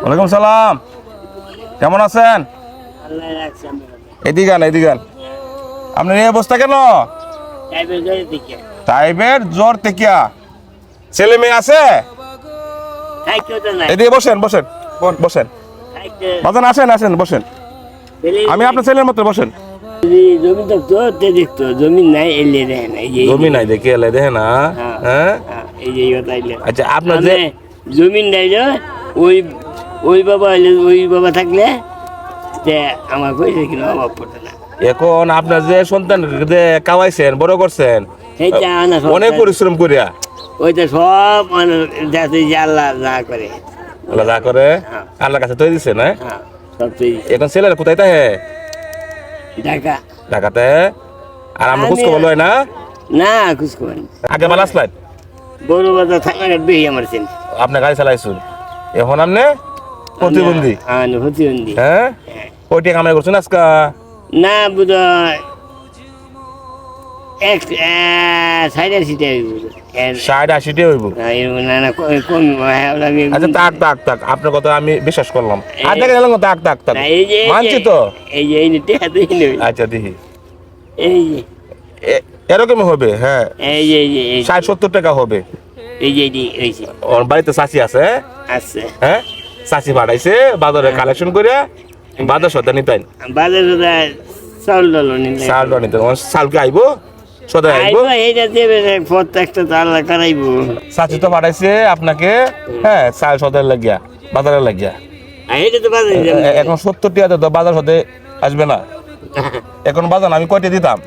ওয়ালাইকুম সালাম, কেমন আছেন? এদিকে এদিকে আপনার এই অবস্থা কেন? টাইপের জ্বর থেকে ছেলে মেয়ে আছে? এদিকে বসেন বসেন বসেন, বাজান আসেন আসেন বসেন, আমি আপনার ছেলের মতো বসেন। জমি থাকতো দেখতো, জমি নাই এলে দেখে না, জমি নাই দেখে এলে দেখে না। হ্যাঁ এই যে কথা এলে আচ্ছা, আপনার যে জমি নাই যে ওই ওই বাবা এলে, ওই বাবা থাকলে যে আমার পয়সা কিনা অভাব পড়তো না। এখন আপনার যে সন্তান যে কাওয়াইছেন বড় করছেন সেইটা আনা অনেক পরিশ্রম করিয়া, ওইটা সব যাতে যে আল্লাহ যা করে, আল্লাহ যা করে আল্লাহর কাছে তৈরি দিচ্ছে না। সব তৈরি। এখন ছেলেরা কোথায় থাকে? ঢাকা। ঢাকাতে। আর আমরা খোঁজ খবর লয় না? না খোঁজ খবর আগে ভালো আসলেন? বড় বাজার থাকার বেশি আমার চেন। আপনি গাড়ি চালাইছুন, এখন আপনি প্রতিবন্ধী। প্রতিবন্ধী। হ্যাঁ, কয়টি কামাই করছেন আজকা? না বুধ এক 60-80 60-80 হইব। আচ্ছা তাক তাক তাক, আপনার কথা আমি বিশ্বাস করলাম। আর দেখে গেলাম তাক তাক তাক, মানছি তো। আচ্ছা দেখি এরকমই হবে। হ্যাঁ 60-70 টাকা হবে। ওর বাড়িতে চাচি আছে? হ্যাঁ, চাচি পাঠাইছে বাজারে কালেকশন করে, বাজার সদা নিতেন, চাল নিতেন। চালকে আইব সদাই আইব, প্রত্যেকটা আল্লাহ করাইব। চাচি তো পাঠাইছে আপনাকে, হ্যাঁ চাল সদাই লাগিয়া বাজারে লাগিয়া। এখন 70 টাকা তো বাজার সদে আসবে না। এখন বাজার আমি কয়টা দিতাম?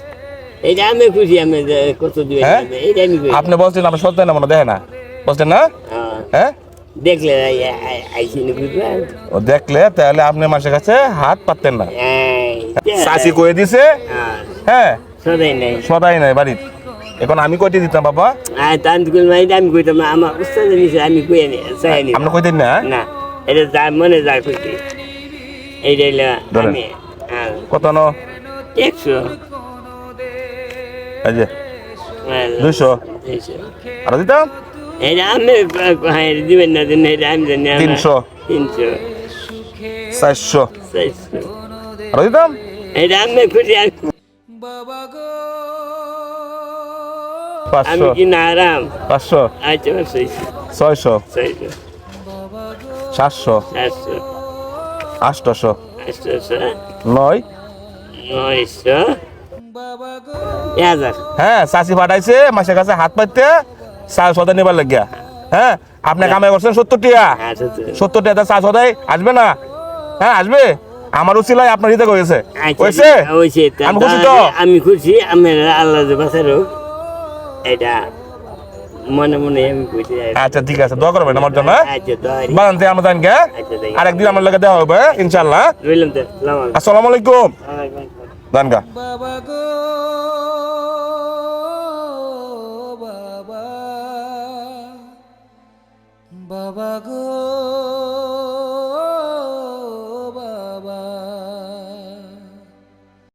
এইটা আমি খুশি, আমি কত দিবেন। হ্যাঁ? এইটা আমি আপনি বলছেন আপনি সত্য না মনে দেখে না, বলছেন না? হ্যাঁ দেখলে আইসিনি বুঝবেন। ও দেখলে তাহলে আপনি মাসের কাছে হাত পাততেন না। চাচি কয়ে দিছে, হ্যাঁ সদাই নাই, সদাই নাই বাড়ির। এখন আমি কয়টি দিতাম বাবা? আমি কইতাম আমার উস্তাদ নিছে, আমি কই নি চাইনি। আপনি কইতেন না? না, এটা যা মনে যায় কইতে। এইটা আমি কত ন? 100। এই যে 200 আর দিতাম। এইটা আমি দিবেন না, দিন এইটা আমি জানি। 300 400 আর দিতাম। এইটা আমি খুশি। আমি 500 কি না আরাম 500 আচ্ছা 600 600 700 700 800 800 9 900 1000। হ্যাঁ চাচি পাঠাইছে মাসের কাছে হাত পাইতে চাল সদাই নিবার লাগিয়া। হ্যাঁ আপনি কামাই করছেন 70 টাকা, 70 টাকা চাল সদাই আসবে না? হ্যাঁ আসবে। আমার উচিলাই আপনার হিতে করেছে, হয়েছে। আমি খুশি তো, আমি খুশি। আমি আল্লাহ যে বাঁচার হোক, এটা মনে মনে আমি কইতে যাই। আচ্ছা ঠিক আছে, দোয়া করবেন আমার জন্য। আচ্ছা দোয়া। বানাতে আমরা জানি কে আরেকদিন আমার লাগে দেওয়া হবে ইনশাআল্লাহ। রইলাম তো। আসসালামু আলাইকুম। দানগা।